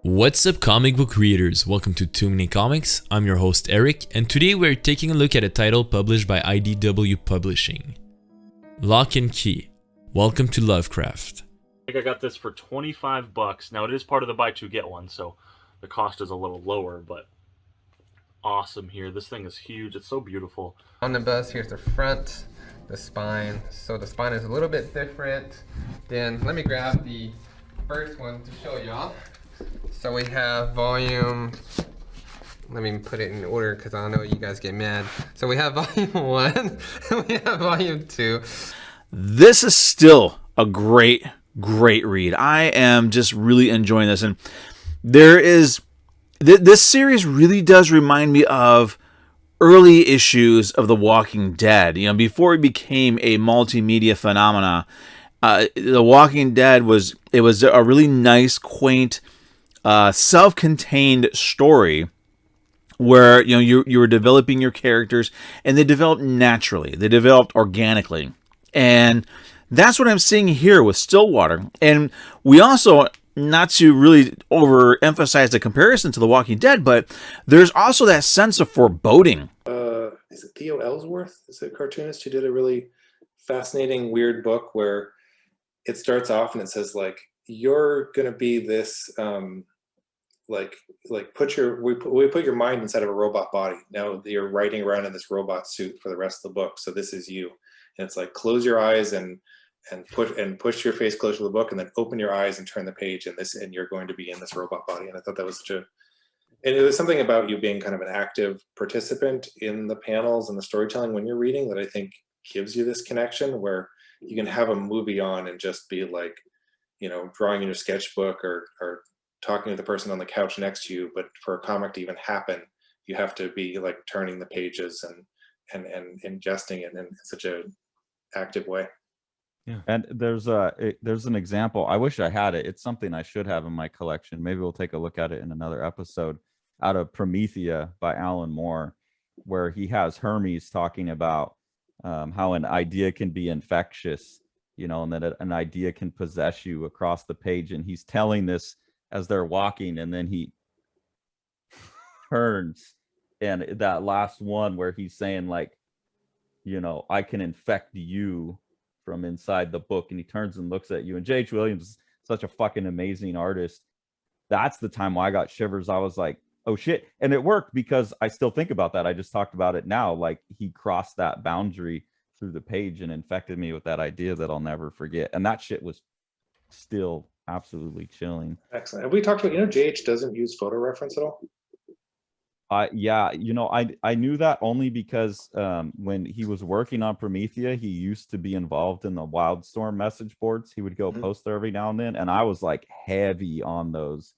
What's up, comic book readers? Welcome to Too Many Comics. I'm your host Eric, and today we're taking a look at a title published by IDW Publishing. Lock and Key. Welcome to Lovecraft. I think I got this for $25. Now it is part of the buy two get one, so the cost is a little lower, but awesome here. This thing is huge. It's so beautiful. On the bus, here's the front, the spine. So the spine is a little bit different. Then let me grab the first one to show y'all. So we have volume, let me put it in order because I know you guys get mad. So we have volume 1 and we have volume 2. This is still a great read. I am just really enjoying this. And there is, this series really does remind me of early issues of The Walking Dead. You know, before it became a multimedia phenomena, The Walking Dead was a really nice, quaint, self-contained story where you were developing your characters, and they developed naturally. They developed organically, and that's what I'm seeing here with Stillwater. And we also, not to really overemphasize the comparison to The Walking Dead, but there's also that sense of foreboding. Is it Theo Ellsworth? Is it a cartoonist who did a really fascinating, weird book where it starts off and it says like, you're gonna be this we put your mind inside of a robot body. Now you're riding around in this robot suit for the rest of the book. So this is you. And it's like, close your eyes and push your face closer to the book, and then open your eyes and turn the page, and you're going to be in this robot body. And I thought that was and it was something about you being kind of an active participant in the panels and the storytelling when you're reading that I think gives you this connection where you can have a movie on and just be like, drawing in your sketchbook or talking to the person on the couch next to you. But for a comic to even happen, you have to be like turning the pages and ingesting it in such a active way. Yeah. And there's an example. I wish I had it. It's something I should have in my collection. Maybe we'll take a look at it in another episode. Out of Promethea by Alan Moore, where he has Hermes talking about how an idea can be infectious, and that an idea can possess you across the page. And he's telling this as they're walking, and then he turns, and that last one where he's saying like, I can infect you from inside the book, and he turns and looks at you. And J.H. Williams is such a fucking amazing artist. That's the time I got shivers. I was like, oh shit. And it worked because I still think about that. I just talked about it now. Like, he crossed that boundary through the page and infected me with that idea that I'll never forget. And that shit was still absolutely chilling. Excellent. Have we talked about, JH doesn't use photo reference at all? Yeah, I knew that only because when he was working on Promethea, he used to be involved in the Wildstorm message boards. He would go post there every now and then, and I was like heavy on those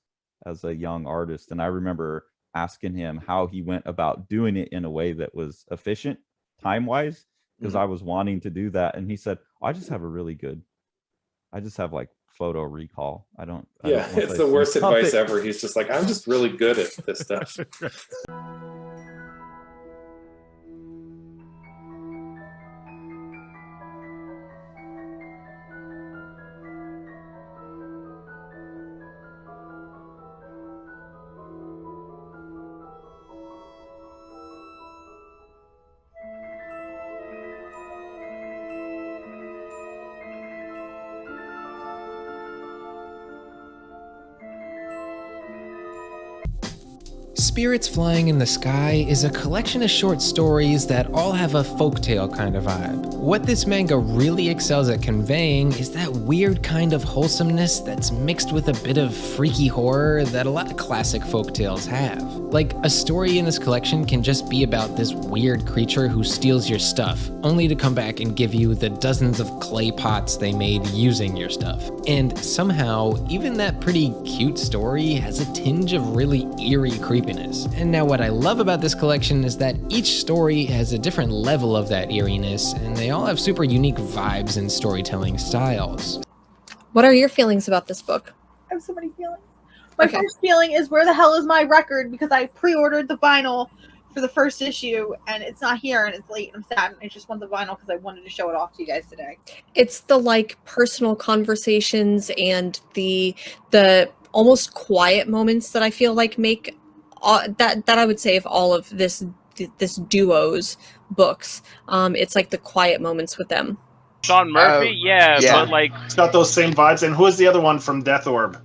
as a young artist. And I remember asking him how he went about doing it in a way that was efficient time-wise, because I was wanting to do that. And he said, I just have like photo recall. It's the worst advice ever. He's just like, I'm just really good at this stuff. Spirits Flying in the Sky is a collection of short stories that all have a folktale kind of vibe. What this manga really excels at conveying is that weird kind of wholesomeness that's mixed with a bit of freaky horror that a lot of classic folktales have. Like, a story in this collection can just be about this weird creature who steals your stuff, only to come back and give you the dozens of clay pots they made using your stuff. And somehow, even that pretty cute story has a tinge of really eerie creepiness. And now what I love about this collection is that each story has a different level of that eeriness, and they all have super unique vibes and storytelling styles. What are your feelings about this book? I have so many feelings. My first feeling is, where the hell is my record? Because I pre-ordered the vinyl for the first issue, and it's not here, and it's late, and I'm sad, and I just want the vinyl because I wanted to show it off to you guys today. It's the personal conversations and the almost quiet moments that I feel like make that I would say of all of this duo's books. It's like the quiet moments with them. Sean Murphy, yeah, but like it's got those same vibes. And who is the other one from Death Orb?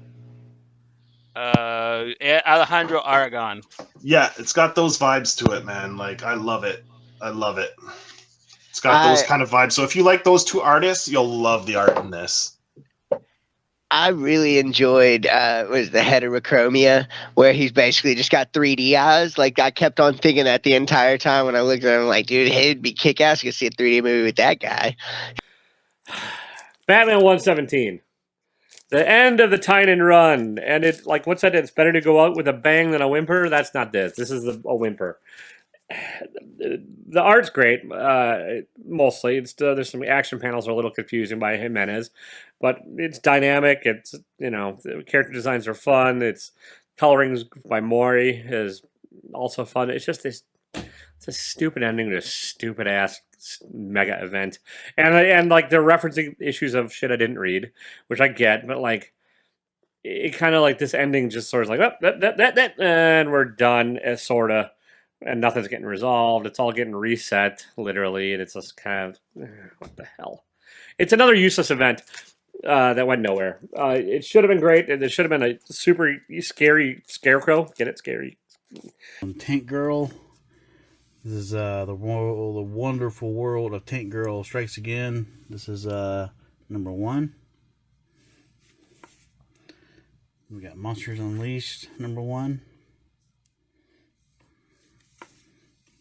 Alejandro Aragon. Yeah, it's got those vibes to it, man. Like, I love it. I love it. It's got those kind of vibes. So if you like those two artists, you'll love the art in this. I really enjoyed was the heterochromia, where he's basically just got 3D eyes. Like, I kept on thinking that the entire time when I looked at him, like, dude, it'd be kick-ass to see a 3D movie with that guy. Batman 117. The end of the Tynan run. And it, like, what's that? It's better to go out with a bang than a whimper. That's not this. This is a whimper. The art's great, mostly. It's there's some action panels are a little confusing by Jimenez, but it's dynamic. It's, the character designs are fun. It's colorings by Mori is also fun. It's just it's a stupid ending to a stupid ass mega event, and like they're referencing issues of shit I didn't read, which I get, but like it kind of like this ending just sort of like that, and we're done, sorta. And nothing's getting resolved. It's all getting reset, literally, and it's just kind of, what the hell? It's another useless event that went nowhere. It should have been great. It should have been a super scary scarecrow. Get it? Scary. Tank Girl. This is the wonderful world of Tank Girl strikes again. This is number 1. We got Monsters Unleashed, number 1.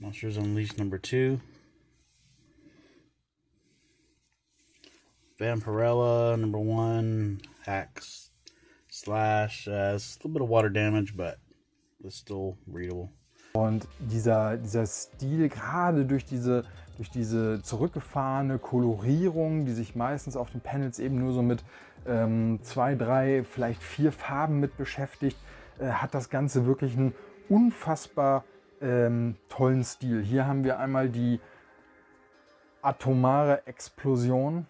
Monsters Unleashed number 2. Vampirella number 1. Hacks Slash. It's a little bit of water damage, but it's still readable. Und dieser Stil, gerade durch diese zurückgefahrene Kolorierung, die sich meistens auf den Panels eben nur so mit 2, 3, vielleicht 4 Farben mit beschäftigt, hat das Ganze wirklich einen unfassbar tollen Stil. Hier haben wir einmal die atomare Explosion